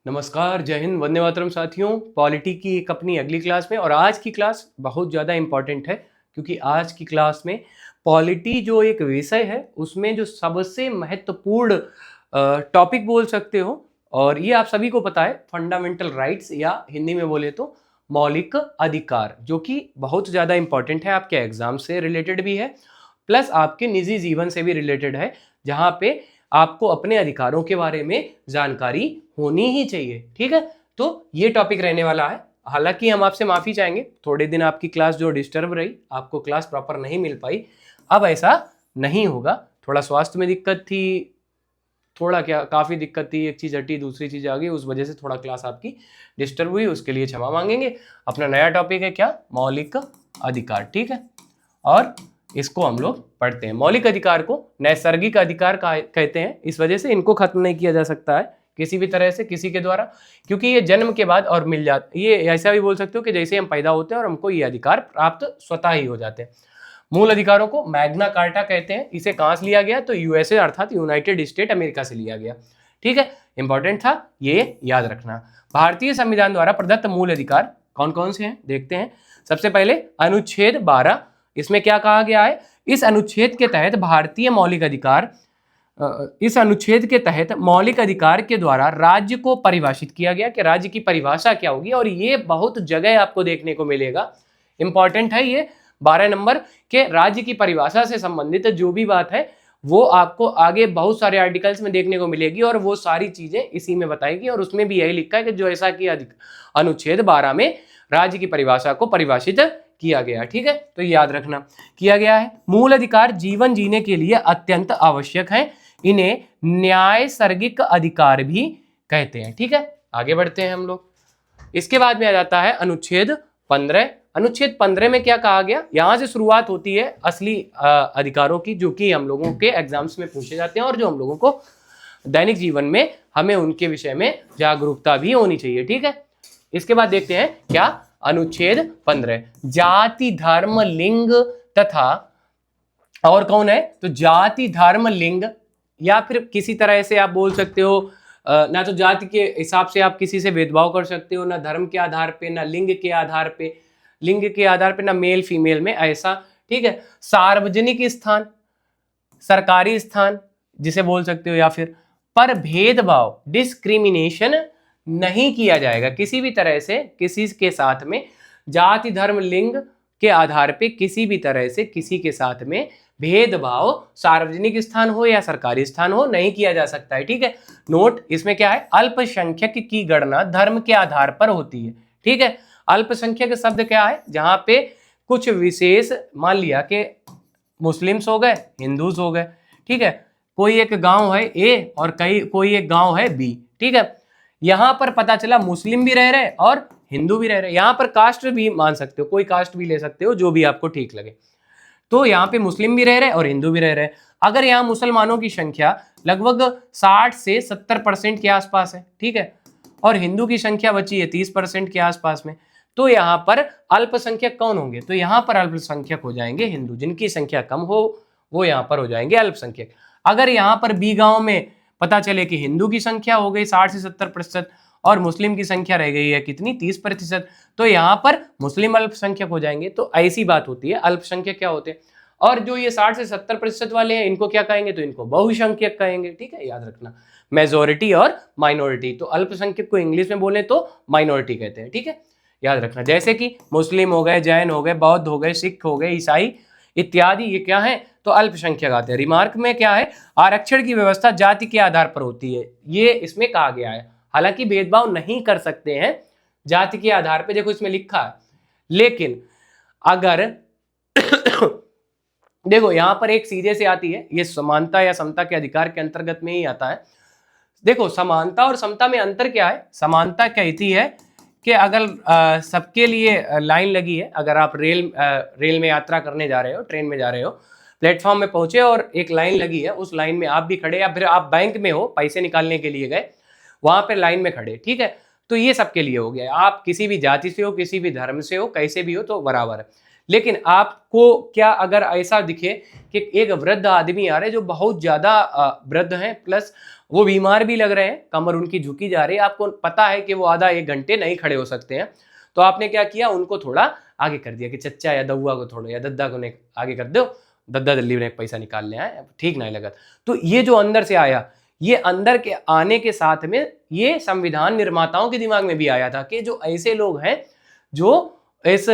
नमस्कार, जय हिंद, वंदे मातरम साथियों। पॉलिटी की एक अपनी अगली क्लास में, और आज की क्लास बहुत ज़्यादा इम्पॉर्टेंट है क्योंकि आज की क्लास में पॉलिटी जो एक विषय है उसमें जो सबसे महत्वपूर्ण टॉपिक बोल सकते हो, और ये आप सभी को पता है, फंडामेंटल राइट्स या हिंदी में बोले तो मौलिक अधिकार, जो कि बहुत ज़्यादा इम्पॉर्टेंट है, आपके एग्जाम से रिलेटेड भी है प्लस आपके निजी जीवन से भी रिलेटेड है, जहाँ पे आपको अपने अधिकारों के बारे में जानकारी होनी ही चाहिए। ठीक है, तो ये टॉपिक रहने वाला है। हालांकि हम आपसे माफी चाहेंगे, थोड़े दिन आपकी क्लास जो डिस्टर्ब रही, आपको क्लास प्रॉपर नहीं मिल पाई, अब ऐसा नहीं होगा। थोड़ा स्वास्थ्य में दिक्कत थी, थोड़ा क्या काफ़ी दिक्कत थी, एक चीज़ हटी दूसरी चीज़ आ गई, उस वजह से थोड़ा क्लास आपकी डिस्टर्ब हुई, उसके लिए क्षमा मांगेंगे। अपना नया टॉपिक है क्या? मौलिक अधिकार। ठीक है, और इसको हम लोग पढ़ते हैं। मौलिक अधिकार को नैसर्गिक अधिकार कहते हैं, इस वजह से इनको खत्म नहीं किया जा सकता है किसी भी तरह से किसी के द्वारा, क्योंकि ये जन्म के बाद और मिल जाते, ये ऐसा भी बोल सकते हो कि जैसे हम पैदा होते हैं और हमको ये अधिकार प्राप्त स्वतः ही हो जाते हैं। मूल अधिकारों को मैग्ना कार्टा कहते हैं। इसे कहां से लिया गया? तो यूएसए अर्थात यूनाइटेड स्टेट अमेरिका से लिया गया। ठीक है, इंपॉर्टेंट था, ये याद रखना। भारतीय संविधान द्वारा प्रदत्त मूल अधिकार कौन कौन से हैं देखते हैं। सबसे पहले अनुच्छेद 12, इसमें क्या कहा गया है? इस अनुच्छेद के तहत भारतीय मौलिक अधिकार, इस अनुच्छेद के तहत मौलिक अधिकार के द्वारा राज्य को परिभाषित किया गया कि राज्य की परिभाषा क्या होगी, और ये बहुत जगह आपको देखने को मिलेगा। इंपॉर्टेंट है ये 12 नंबर के राज्य की परिभाषा से संबंधित जो भी बात है वो आपको आगे बहुत सारे आर्टिकल्स में देखने को मिलेगी, और वो सारी चीजें इसी में बताएगी, और उसमें भी यही लिखा है कि जो ऐसा कि अनुच्छेद 12 में राज्य की परिभाषा को परिभाषित किया गया। ठीक है, तो याद रखना किया गया है। मूल अधिकार जीवन जीने के लिए अत्यंत आवश्यक है, इन्हें न्यायसर्गिक अधिकार भी कहते हैं। ठीक है, आगे बढ़ते हैं हम लोग। इसके बाद में आ जाता है अनुच्छेद 15। अनुच्छेद 15 में क्या कहा गया? यहां से शुरुआत होती है असली अधिकारों की, जो कि हम लोगों के एग्जाम्स में पूछे जाते हैं और जो हम लोगों को दैनिक जीवन में हमें उनके विषय में जागरूकता भी होनी चाहिए। ठीक है, इसके बाद देखते हैं क्या? अनुच्छेद 15 जाति धर्म लिंग तथा, और कौन है? तो जाति धर्म लिंग, या फिर किसी तरह से आप बोल सकते हो, ना तो जाति के हिसाब से आप किसी से भेदभाव कर सकते हो, ना धर्म के आधार पे, ना लिंग के आधार पे, लिंग के आधार पे, ना मेल फीमेल में ऐसा। ठीक है, सार्वजनिक स्थान, सरकारी स्थान जिसे बोल सकते हो, या फिर पर भेदभाव डिस्क्रिमिनेशन नहीं किया जाएगा किसी भी तरह से किसी के साथ में, जाति धर्म लिंग के आधार पे किसी भी तरह से किसी के साथ में भेदभाव सार्वजनिक स्थान हो या सरकारी स्थान हो नहीं किया जा सकता है। ठीक है, नोट इसमें क्या है? अल्पसंख्यक की गणना धर्म के आधार पर होती है। ठीक है, अल्पसंख्यक शब्द क्या है? जहां पे कुछ विशेष, मान लिया कि मुस्लिम्स हो गए, हिंदूज हो गए। ठीक है, कोई एक गांव है ए और कोई एक गांव है बी। ठीक है, यहां पर पता चला मुस्लिम भी रह रहे और हिंदू भी रह रहे, यहां पर कास्ट भी मान सकते हो, कोई कास्ट भी ले सकते हो जो भी आपको ठीक लगे। तो यहाँ पे मुस्लिम भी रह रहे और हिंदू भी रह रहे। अगर यहाँ मुसलमानों की संख्या लगभग 60 से 70% के आसपास है, ठीक है, और हिंदू की संख्या बची है 30% के आसपास में, तो यहाँ पर अल्पसंख्यक कौन होंगे? तो यहाँ पर अल्पसंख्यक हो जाएंगे हिंदू, जिनकी संख्या कम हो वो यहाँ पर हो जाएंगे अल्पसंख्यक। अगर यहाँ पर बी गांव में पता चले कि हिंदू की संख्या हो गई 60 से 70% और मुस्लिम की संख्या रह गई है कितनी? 30%, तो यहाँ पर मुस्लिम अल्पसंख्यक हो जाएंगे। तो ऐसी बात होती है, अल्पसंख्यक क्या होते हैं, और जो ये 60 से 70% वाले हैं इनको क्या कहेंगे? तो इनको बहुसंख्यक कहेंगे। ठीक है, याद रखना, मेजोरिटी और माइनॉरिटी। तो अल्पसंख्यक को इंग्लिश में बोले तो माइनॉरिटी कहते हैं। ठीक है, याद रखना, जैसे कि मुस्लिम हो गए, जैन हो गए, बौद्ध हो गए, सिख हो गए, ईसाई इत्यादि, ये क्या है? तो अल्पसंख्यक आते हैं। रिमार्क में क्या है? आरक्षण की व्यवस्था जाति के आधार पर होती है, ये इसमें कहा गया है। हालांकि भेदभाव नहीं कर सकते हैं जाति के आधार पे, देखो इसमें लिखा है, लेकिन अगर देखो यहां पर एक सीधे से आती है, ये समानता या समता के अधिकार के अंतर्गत में ही आता है। देखो समानता और समता में अंतर क्या है? समानता कहती है कि अगर सबके लिए लाइन लगी है, अगर आप रेल में यात्रा करने जा रहे हो, ट्रेन में जा रहे हो, प्लेटफॉर्म में पहुंचे और एक लाइन लगी है, उस लाइन में आप भी खड़े, या फिर आप बैंक में हो, पैसे निकालने के लिए गए, वहां पर लाइन में खड़े, ठीक है, तो ये सबके लिए हो गया। आप किसी भी जाति से हो, किसी भी धर्म से हो, कैसे भी हो, तो बराबर है। लेकिन आपको क्या अगर ऐसा दिखे कि एक वृद्ध आदमी आ रहे जो बहुत ज्यादा वृद्ध हैं, प्लस वो बीमार भी लग रहे हैं, कमर उनकी झुकी जा रही है, आपको पता है कि वो आधा एक घंटे नहीं खड़े हो सकते हैं, तो आपने क्या किया, उनको थोड़ा आगे कर दिया कि चच्चा या दउआ को थोड़ा या दद्दा को ने आगे कर दो, दद्दा दिल्ली में पैसा निकालने आए, ठीक नहीं लगा। तो ये जो अंदर से आया, ये अंदर के आने के साथ में ये संविधान निर्माताओं के दिमाग में भी आया था कि जो ऐसे लोग हैं जो इस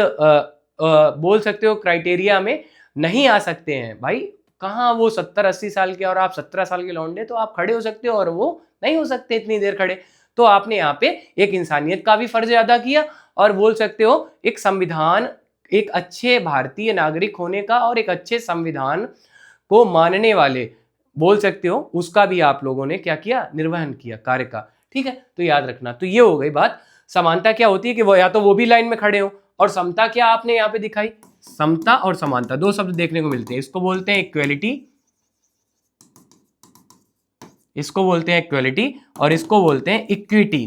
बोल सकते हो क्राइटेरिया में नहीं आ सकते हैं, भाई कहाँ वो 70-80 साल के और आप 17 साल के लौंडे, तो आप खड़े हो सकते हो और वो नहीं हो सकते इतनी देर खड़े। तो आपने यहाँ पे एक इंसानियत का भी फर्ज अदा किया और बोल सकते हो एक संविधान, एक अच्छे भारतीय नागरिक होने का और एक अच्छे संविधान को मानने वाले बोल सकते हो उसका भी आप लोगों ने क्या किया, निर्वहन किया कार्य का। ठीक है, तो याद रखना। तो ये हो गई बात। समानता क्या होती है कि वो या तो वो भी लाइन में खड़े हो, और समता क्या आपने यहाँ पे दिखाई, समता और समानता दो शब्द देखने को मिलते हैं, इसको बोलते हैं इक्वेलिटी, इसको बोलते हैं इक्वेलिटी और इसको बोलते हैं इक्विटी।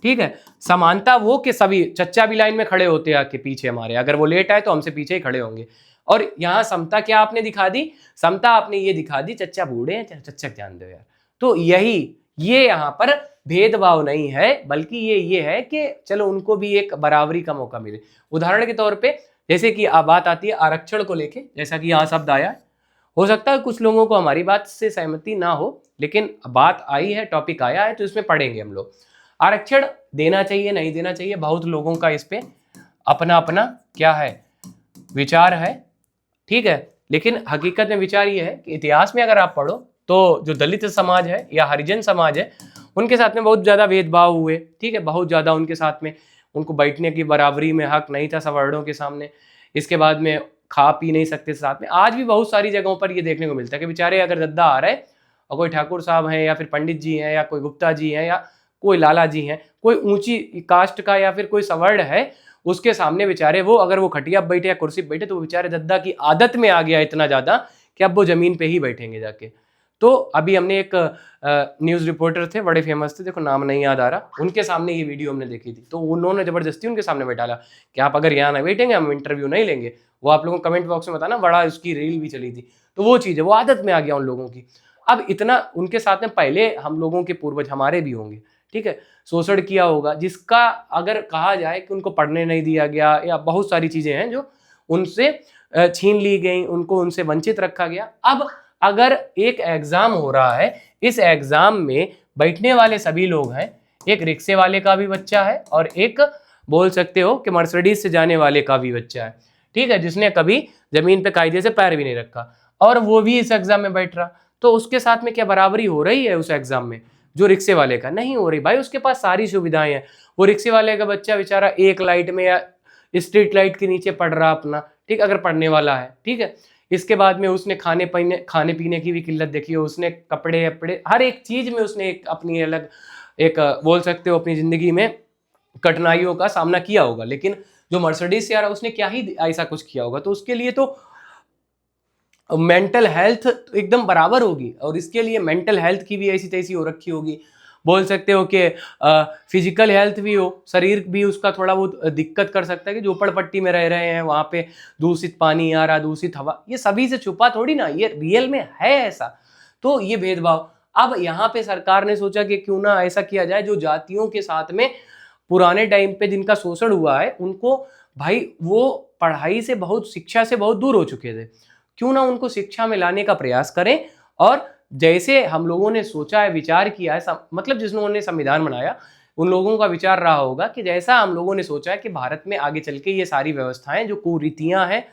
ठीक है, समानता वो कि सभी चच्चा भी लाइन में खड़े होते हैं आके पीछे हमारे, अगर वो लेट आए तो हमसे पीछे ही खड़े होंगे। और यहाँ समता क्या आपने दिखा दी, समता आपने ये दिखा दी चच्चा बूढ़े हैं, चच्चा ध्यान दो यार। तो यही ये यहाँ पर भेदभाव नहीं है, बल्कि ये है कि चलो उनको भी एक बराबरी का मौका मिले। उदाहरण के तौर पे जैसे कि बात आती है आरक्षण को लेके, जैसा कि यहाँ शब्द आया, हो सकता है कुछ लोगों को हमारी बात से सहमति ना हो, लेकिन बात आई है, टॉपिक आया है, तो इसमें पढ़ेंगे हम लोग। आरक्षण देना चाहिए नहीं देना चाहिए, बहुत लोगों का इस पे अपना अपना क्या है, विचार है। ठीक है, लेकिन हकीकत में विचार ये है कि इतिहास में अगर आप पढ़ो तो जो दलित समाज है या हरिजन समाज है, उनके साथ में बहुत ज्यादा भेदभाव हुए। ठीक है, बहुत ज्यादा उनके साथ में, उनको बैठने की बराबरी में हक नहीं था सवर्णों के सामने। इसके बाद में खा पी नहीं सकते साथ में। आज भी बहुत सारी जगहों पर ये देखने को मिलता है कि बेचारे अगर दद्दा आ रहे और कोई ठाकुर साहब हैं या फिर पंडित जी हैं या कोई गुप्ता जी हैं या कोई लाला जी हैं, कोई ऊंची कास्ट का या फिर कोई सवर्ण है, उसके सामने बेचारे वो अगर वो खटिया बैठे या कुर्सी बैठे तो वो बेचारे दद्दा की आदत में आ गया इतना ज्यादा कि अब वो जमीन पे ही बैठेंगे जाके। तो अभी हमने एक न्यूज रिपोर्टर थे, बड़े फेमस थे, देखो नाम नहीं याद आ रहा, उनके सामने ये वीडियो हमने देखी थी, तो उन्होंने जबरदस्ती उनके सामने बैठाला कि आप अगर यहाँ ना बैठेंगे हम इंटरव्यू नहीं लेंगे। वो आप लोगों को कमेंट बॉक्स में बताना, बड़ा उसकी रील भी चली थी। तो वो चीज़ है, वो आदत में आ गया उन लोगों की। अब इतना उनके साथ में पहले हम लोगों के पूर्वज हमारे भी होंगे, ठीक है, शोषण किया होगा, जिसका अगर कहा जाए कि उनको पढ़ने नहीं दिया गया या बहुत सारी चीज़ें हैं जो उनसे छीन ली गई, उनको उनसे वंचित रखा गया। अब अगर एक एग्जाम हो रहा है, इस एग्जाम में बैठने वाले सभी लोग हैं, एक रिक्शे वाले का भी बच्चा है और एक बोल सकते हो कि मर्सिडीज से जाने वाले का भी बच्चा है, ठीक है, जिसने कभी जमीन पे कायदे से पैर भी नहीं रखा, और वो भी इस एग्जाम में बैठ रहा, तो उसके साथ में क्या बराबरी हो रही है उस एग्जाम में? जो रिक्शे वाले का नहीं हो रही भाई, उसके पास सारी सुविधाएं हैं। वो रिक्शे वाले का बच्चा बेचारा एक लाइट में या स्ट्रीट लाइट के नीचे पढ़ रहा अपना, ठीक, अगर पढ़ने वाला है, ठीक है। इसके बाद में उसने खाने पीने की भी किल्लत देखी हो, उसने कपड़े वपड़े हर एक चीज में उसने एक अपनी अलग एक बोल सकते हो अपनी जिंदगी में कठिनाइयों का सामना किया होगा। लेकिन जो मर्सिडीज से आ रहा उसने क्या ही ऐसा कुछ किया होगा, तो उसके लिए तो मेंटल हेल्थ एकदम बराबर होगी, और इसके लिए मेंटल हेल्थ की भी ऐसी तैसी हो रखी होगी, बोल सकते हो कि फिजिकल हेल्थ भी हो, शरीर भी उसका थोड़ा बहुत दिक्कत कर सकता है कि जो झोपड़पट्टी में रह रहे हैं वहाँ पे दूषित पानी आ रहा, दूषित हवा, ये सभी से छुपा थोड़ी ना, ये रियल में है ऐसा। तो ये भेदभाव, अब यहाँ पे सरकार ने सोचा कि क्यों ना ऐसा किया जाए, जो जातियों के साथ में पुराने टाइम पे जिनका शोषण हुआ है उनको, भाई वो पढ़ाई से बहुत, शिक्षा से बहुत दूर हो चुके थे, क्यों ना उनको शिक्षा में लाने का प्रयास करें। और जैसे हम लोगों ने सोचा है, विचार किया है, मतलब जिन्होंने संविधान बनाया उन लोगों का विचार रहा होगा कि जैसा हम लोगों ने सोचा है कि भारत में आगे चल के ये सारी व्यवस्थाएं जो कुरीतियां हैं,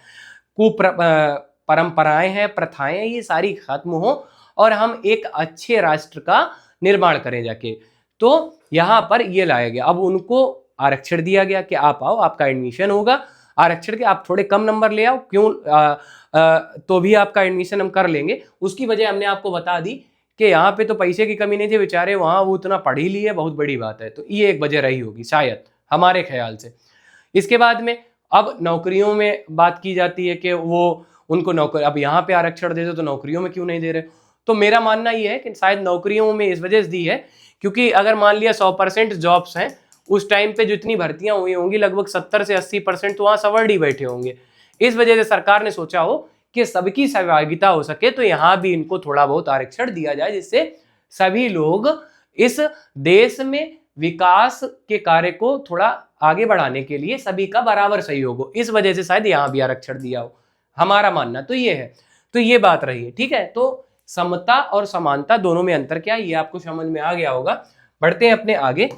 परंपराएं हैं, प्रथाएं हैं, ये सारी खत्म हो और हम एक अच्छे राष्ट्र का निर्माण करें जाके। तो यहाँ पर ये लाया गया, अब उनको आरक्षण दिया गया कि आप आओ, आपका एडमिशन होगा, आरक्षण के आप थोड़े कम नंबर ले आओ, क्यों तो भी आपका एडमिशन हम कर लेंगे। उसकी वजह हमने आपको बता दी कि यहाँ पे तो पैसे की कमी नहीं थी, बेचारे वहाँ वो उतना पढ़ ही लिए, बहुत बड़ी बात है, तो ये एक वजह रही होगी शायद हमारे ख्याल से। इसके बाद में अब नौकरियों में बात की जाती है कि वो उनको नौकरी, अब यहाँ पे आरक्षण दे दो तो नौकरियों में क्यों नहीं दे रहे? तो मेरा मानना ये है कि शायद नौकरियों में इस वजह से दी है क्योंकि अगर मान लिया 100% जॉब्स हैं, उस टाइम पे जितनी भर्तियां हुई होंगी लगभग 70 से 80% तो वहां सवर्ण ही बैठे होंगे। इस वजह से सरकार ने सोचा हो कि सबकी सहभागिता हो सके तो यहाँ भी इनको थोड़ा बहुत आरक्षण दिया जाए, जिससे सभी लोग इस देश में विकास के कार्य को थोड़ा आगे बढ़ाने के लिए सभी का बराबर सहयोग हो। इस वजह से शायद यहाँ भी आरक्षण दिया हो, हमारा मानना तो ये है। तो ये बात रही है, ठीक है। तो समता और समानता दोनों में अंतर क्या है ये आपको समझ में आ गया होगा। बढ़ते हैं अपने आगे,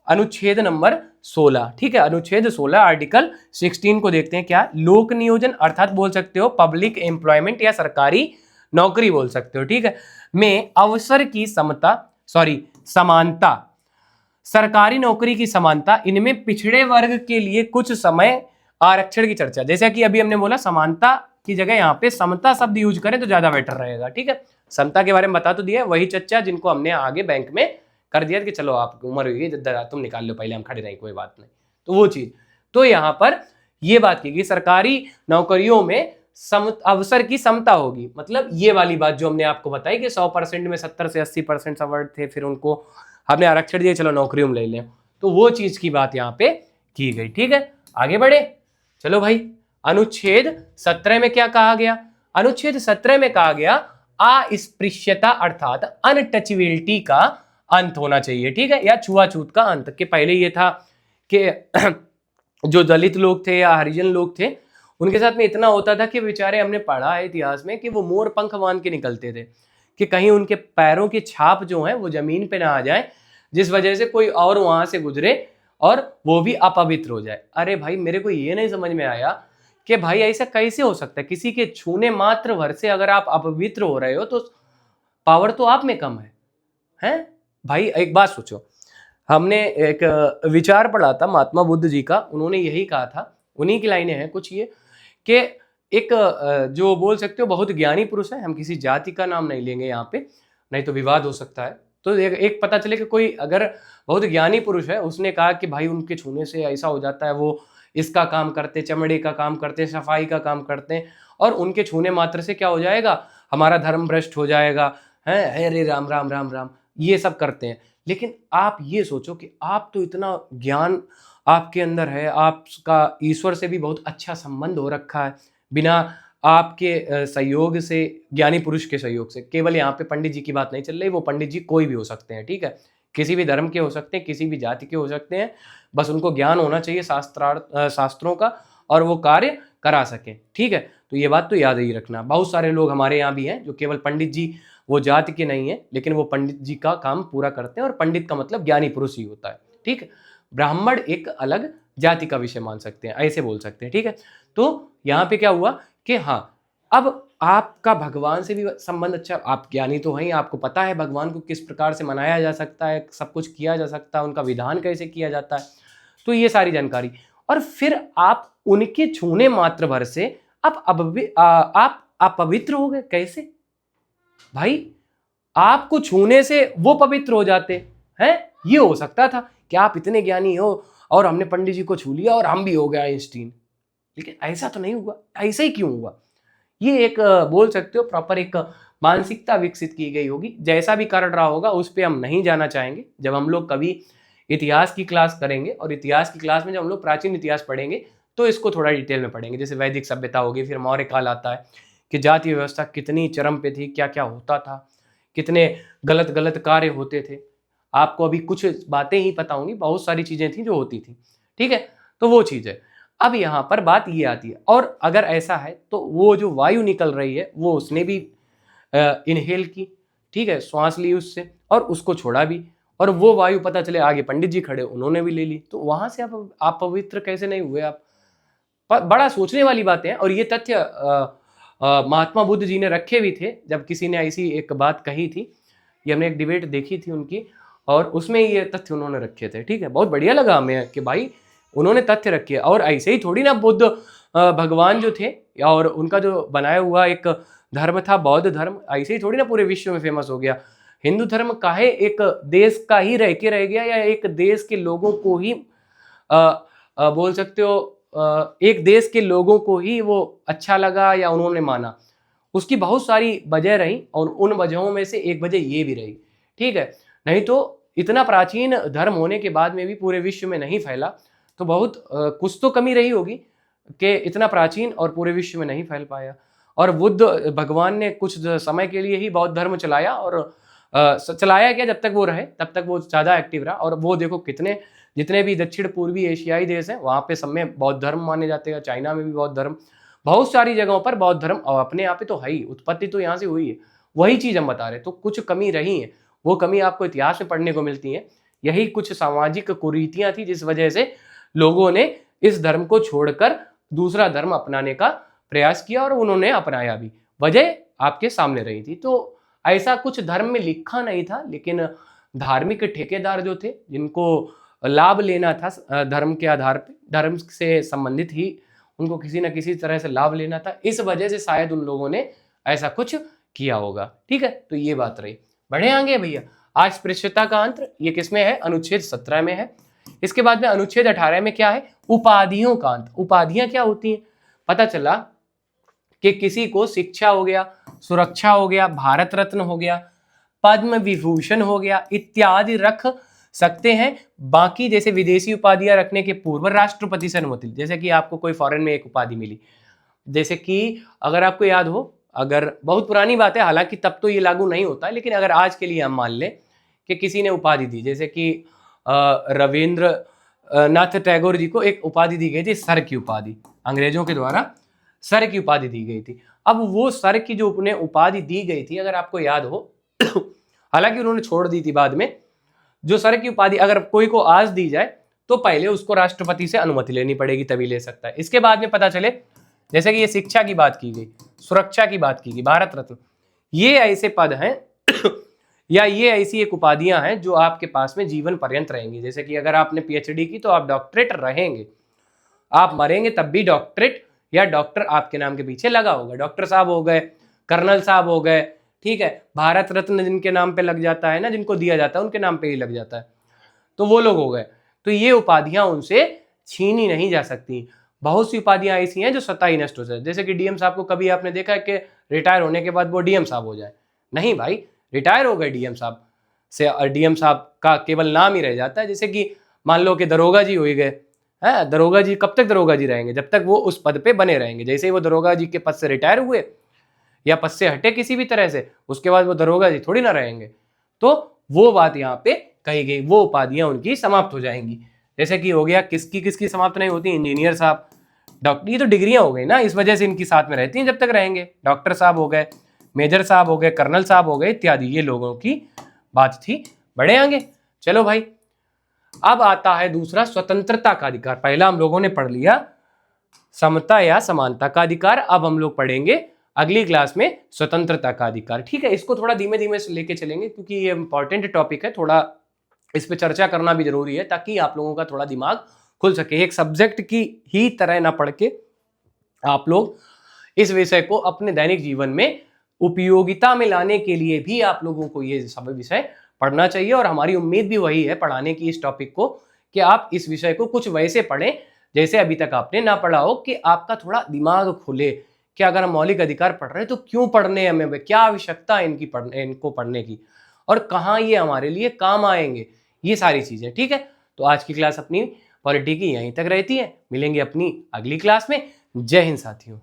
अनुच्छेद नंबर 16, ठीक है। अनुच्छेद 16 आर्टिकल 16 को देखते हैं। क्या? लोक नियोजन अर्थात बोल सकते हो पब्लिक एम्प्लॉयमेंट या सरकारी नौकरी बोल सकते हो, ठीक है, में अवसर की समानता, सरकारी नौकरी की समानता, इनमें पिछड़े वर्ग के लिए कुछ समय आरक्षण की चर्चा। जैसा कि अभी हमने बोला समता की जगह यहाँ पे समता शब्द यूज करें तो ज्यादा बेटर रहेगा, ठीक है। समता के बारे में बता तो दिया, वही चर्चा जिनको हमने आगे बैंक में कर दिया कि चलो आपकी उम्र हुई है तुम निकाल लो, पहले हम खड़े रहें, कोई बात नहीं, तो वो चीज। तो यहाँ पर ये बात की सरकारी नौकरियों में अवसर की समता होगी, मतलब ये वाली बात जो हमने आपको बताई कि 100% में 70 से 80% सवर्ड थे, फिर उनको हमने आरक्षण दिया, चलो नौकरियों में ले लें, तो वो चीज की बात यहाँ पे की गई, ठीक है। आगे बढ़े, चलो भाई। अनुच्छेद 17 में क्या कहा गया? अनुच्छेद 17 में कहा गया अस्पृश्यता अर्थात अनटचेबिलिटी का अंत होना चाहिए, ठीक है, या छुआछूत का अंत। के पहले ये था कि जो दलित लोग थे या हरिजन लोग थे उनके साथ में इतना होता था कि बेचारे, हमने पढ़ा है इतिहास में कि वो मोर पंख बांध के निकलते थे कि कहीं उनके पैरों की छाप जो है वो जमीन पे ना आ जाए, जिस वजह से कोई और वहां से गुजरे और वो भी अपवित्र हो जाए। अरे भाई, मेरे को ये नहीं समझ में आया कि भाई ऐसा कैसे हो सकता है, किसी के छूने मात्र भर से अगर आप अपवित्र हो रहे हो तो पावर तो आप में कम है भाई। एक बात सोचो, हमने एक विचार पढ़ा था महात्मा बुद्ध जी का, उन्होंने यही कहा था, उन्हीं की लाइनें हैं कुछ ये, कि एक जो बोल सकते हो बहुत ज्ञानी पुरुष है, हम किसी जाति का नाम नहीं लेंगे यहाँ पे, नहीं तो विवाद हो सकता है, तो एक पता चले कि कोई अगर बहुत ज्ञानी पुरुष है, उसने कहा कि भाई उनके छूने से ऐसा हो जाता है, वो इसका काम करते, चमड़े का काम करते, सफाई का काम करते हैं, और उनके छूने मात्र से क्या हो जाएगा, हमारा धर्म भ्रष्ट हो जाएगा, है अरे राम राम राम राम, ये सब करते हैं। लेकिन आप ये सोचो कि आप तो इतना ज्ञान आपके अंदर है, आपका ईश्वर से भी बहुत अच्छा संबंध हो रखा है, बिना आपके सहयोग से, ज्ञानी पुरुष के सहयोग से, केवल यहाँ पे पंडित जी की बात नहीं चल रही, वो पंडित जी कोई भी हो सकते हैं, ठीक है, किसी भी धर्म के हो सकते हैं, किसी भी जाति के हो सकते हैं, बस उनको ज्ञान होना चाहिए शास्त्रों का, और वो कार्य करा सके, ठीक है। तो ये बात तो याद ही रखना। बहुत सारे लोग हमारे यहाँ भी हैं जो केवल पंडित जी, वो जाति के नहीं है, लेकिन वो पंडित जी का काम पूरा करते हैं, और पंडित का मतलब ज्ञानी पुरुष ही होता है, ठीक है। ब्राह्मण एक अलग जाति का विषय मान सकते हैं, ऐसे बोल सकते हैं, ठीक है। तो यहाँ पे क्या हुआ कि हाँ, अब आपका भगवान से भी संबंध अच्छा, आप ज्ञानी तो हैं, आपको पता है भगवान को किस प्रकार से मनाया जा सकता है, सब कुछ किया जा सकता है, उनका विधान कैसे किया जाता है, तो ये सारी जानकारी। और फिर आप उनके छूने मात्र भर से आप अपवित्र हो गए, कैसे भाई? आपको छूने से वो पवित्र हो जाते हैं, ये हो सकता था कि आप इतने ज्ञानी हो और हमने पंडित जी को छू लिया और हम भी हो गए आइंस्टीन, लेकिन ऐसा तो नहीं हुआ। ऐसा ही क्यों हुआ? ये एक बोल सकते हो प्रॉपर एक मानसिकता विकसित की गई होगी, जैसा भी कारण रहा होगा उस पर हम नहीं जाना चाहेंगे। जब हम लोग कभी इतिहास की क्लास करेंगे, और इतिहास की क्लास में जब हम लोग प्राचीन इतिहास पढ़ेंगे तो इसको थोड़ा डिटेल में पढ़ेंगे, जैसे वैदिक सभ्यता होगी, फिर मौर्य काल आता है कि जाति व्यवस्था कितनी चरम पे थी, क्या क्या होता था, कितने गलत गलत कार्य होते थे। आपको अभी कुछ बातें ही पता होंगी, बहुत सारी चीजें थी जो होती थी, ठीक है। तो वो चीज है। अब यहाँ पर बात ये आती है, और अगर ऐसा है तो वो जो वायु निकल रही है वो उसने भी इनहेल की, ठीक है, श्वास ली उससे और उसको छोड़ा भी, और वो वायु पता चले आगे पंडित जी खड़े, उन्होंने भी ले ली, तो वहां से आप पवित्र कैसे नहीं हुए आप? बड़ा सोचने वाली बातें हैं। और ये तथ्य महात्मा बुद्ध जी ने रखे भी थे, जब किसी ने ऐसी एक बात कही थी, ये हमने एक डिबेट देखी थी उनकी, और उसमें ये तथ्य उन्होंने रखे थे, ठीक है। बहुत बढ़िया लगा हमें कि भाई उन्होंने तथ्य रखे। और ऐसे ही थोड़ी ना बुद्ध भगवान जो थे, और उनका जो बनाया हुआ एक धर्म था बौद्ध धर्म, ऐसे ही थोड़ी ना पूरे विश्व में फेमस हो गया। हिंदू धर्म काहे एक देश का ही रह के रह गया, या एक देश के लोगों को ही बोल सकते हो एक देश के लोगों को ही वो अच्छा लगा या उन्होंने माना? उसकी बहुत सारी वजह रही, और उन वजहों में से एक वजह ये भी रही, ठीक है। नहीं तो इतना प्राचीन धर्म होने के बाद में भी पूरे विश्व में नहीं फैला, तो बहुत कुछ तो कमी रही होगी कि इतना प्राचीन और पूरे विश्व में नहीं फैल पाया। और बुद्ध भगवान ने कुछ समय के लिए ही बौद्ध धर्म चलाया, और चलाया क्या, जब तक वो रहे तब तक वो ज़्यादा एक्टिव रहा। और वो देखो कितने, जितने भी दक्षिण पूर्वी एशियाई देश हैं वहाँ पे सब में बौद्ध धर्म माने जाते हैं, चाइना में भी बौद्ध धर्म, बहुत सारी जगहों पर बौद्ध धर्म अपने आप ही तो है ही, उत्पत्ति तो यहाँ से हुई है। वही चीज़ हम बता रहे, तो कुछ कमी रही है, वो कमी आपको इतिहास में पढ़ने को मिलती है। यही कुछ सामाजिक कुरीतियाँ थी जिस वजह से लोगों ने इस धर्म को छोड़कर दूसरा धर्म अपनाने का प्रयास किया, और उन्होंने अपनाया भी। वजह आपके सामने रही थी। तो ऐसा कुछ धर्म में लिखा नहीं था, लेकिन धार्मिक ठेकेदार जो थे, जिनको लाभ लेना था धर्म के आधार पे, धर्म से संबंधित ही उनको किसी न किसी तरह से लाभ लेना था, इस वजह से शायद उन लोगों ने ऐसा कुछ किया होगा। ठीक है, तो ये बात रही। बढ़े आगे भैया। आज स्पृश्यता का अंत ये किसमें है? अनुच्छेद 17 में है। इसके बाद में अनुच्छेद 18 में क्या है? उपाधियों का अंत। उपाधियां क्या होती हैं? पता चला कि किसी को शिक्षा हो गया, सुरक्षा हो गया, भारत रत्न हो गया, पद्म विभूषण हो गया इत्यादि रख सकते हैं। बाकी जैसे विदेशी उपाधियां रखने के पूर्व राष्ट्रपति से अनुमति, जैसे कि आपको कोई फॉरेन में एक उपाधि मिली, जैसे कि अगर आपको याद हो, अगर बहुत पुरानी बात है हालांकि तब तो ये लागू नहीं होता, लेकिन अगर आज के लिए हम मान लें कि किसी ने उपाधि दी, जैसे कि रविंद्र नाथ टैगोर जी को एक उपाधि दी गई थी, सर की उपाधि, अंग्रेजों के द्वारा सर की उपाधि दी गई थी। अब वो सर की जो उन्हें उपाधि दी गई थी, अगर आपको याद हो हालांकि उन्होंने छोड़ दी थी बाद में, जो सर की उपाधि अगर कोई को आज दी जाए तो पहले उसको राष्ट्रपति से अनुमति लेनी पड़ेगी, तभी ले सकता है। इसके बाद में पता चले, जैसे कि ये शिक्षा की बात की गई, सुरक्षा की बात की गई, भारत रत्न, ये ऐसे पद हैं या ये ऐसी एक उपाधियां हैं जो आपके पास में जीवन पर्यंत रहेंगी। जैसे कि अगर आपने पीएचडी की तो आप डॉक्टरेट रहेंगे, आप मरेंगे तब भी डॉक्टरेट या डॉक्टर आपके नाम के पीछे लगा होगा। डॉक्टर साहब हो गए, कर्नल साहब हो गए, ठीक है, भारत रत्न जिनके नाम पे लग जाता है ना, जिनको दिया जाता है उनके नाम पे ही लग जाता है, तो वो लोग हो गए। तो ये उपाधियां उनसे छीनी नहीं जा सकती। बहुत सी उपाधियां ऐसी हैं जो स्वतः ही नष्ट हो जाए, जैसे कि डीएम साहब को कभी आपने देखा है कि रिटायर होने के बाद वो डीएम साहब हो जाए? नहीं भाई, रिटायर हो गए डीएम साहब से, और डीएम साहब का केवल नाम ही रह जाता है। जैसे कि मान लो कि दरोगा जी हो ही गए, है, दरोगा जी कब तक दरोगा जी रहेंगे? जब तक वो उस पद पे बने रहेंगे। जैसे ही वो दरोगा जी के पद से रिटायर हुए या पद से हटे किसी भी तरह से, उसके बाद वो दरोगा जी थोड़ी ना रहेंगे। तो वो बात यहाँ पे कही गई, वो उपाधियां उनकी समाप्त हो जाएंगी। जैसे कि हो गया, किसकी किसकी समाप्त नहीं होती? इंजीनियर साहब, डॉक्टर, ये तो डिग्रियां हो गई ना, इस वजह से इनकी साथ में रहती हैं जब तक रहेंगे। डॉक्टर साहब हो गए, मेजर साहब हो गए, कर्नल साहब हो गए इत्यादि, ये लोगों की बात थी। बढ़े आगे, चलो भाई। अब आता है दूसरा, स्वतंत्रता का अधिकार। पहला हम लोगों ने पढ़ लिया समता या समानता का अधिकार, अब हम लोग पढ़ेंगे अगली क्लास में स्वतंत्रता का अधिकार। ठीक है, इसको थोड़ा धीमे धीमे से लेके चलेंगे क्योंकि ये इंपॉर्टेंट टॉपिक है, थोड़ा इस पे चर्चा करना भी जरूरी है ताकि आप लोगों का थोड़ा दिमाग खुल सके। एक सब्जेक्ट की ही तरह ना पढ़ के आप लोग इस विषय को अपने दैनिक जीवन में उपयोगिता में लाने के लिए भी आप लोगों को ये सब विषय पढ़ना चाहिए। और हमारी उम्मीद भी वही है पढ़ाने की इस टॉपिक को, कि आप इस विषय को कुछ वैसे पढ़ें जैसे अभी तक आपने ना पढ़ा हो, कि आपका थोड़ा दिमाग खुले कि अगर हम मौलिक अधिकार पढ़ रहे हैं तो क्यों पढ़ने हमें, क्या आवश्यकता है इनको पढ़ने की, और कहाँ ये हमारे लिए काम आएंगे, ये सारी चीजें। ठीक है, तो आज की क्लास अपनी पॉलिटी की यहीं तक रहती है। मिलेंगे अपनी अगली क्लास में। जय हिंद साथियों।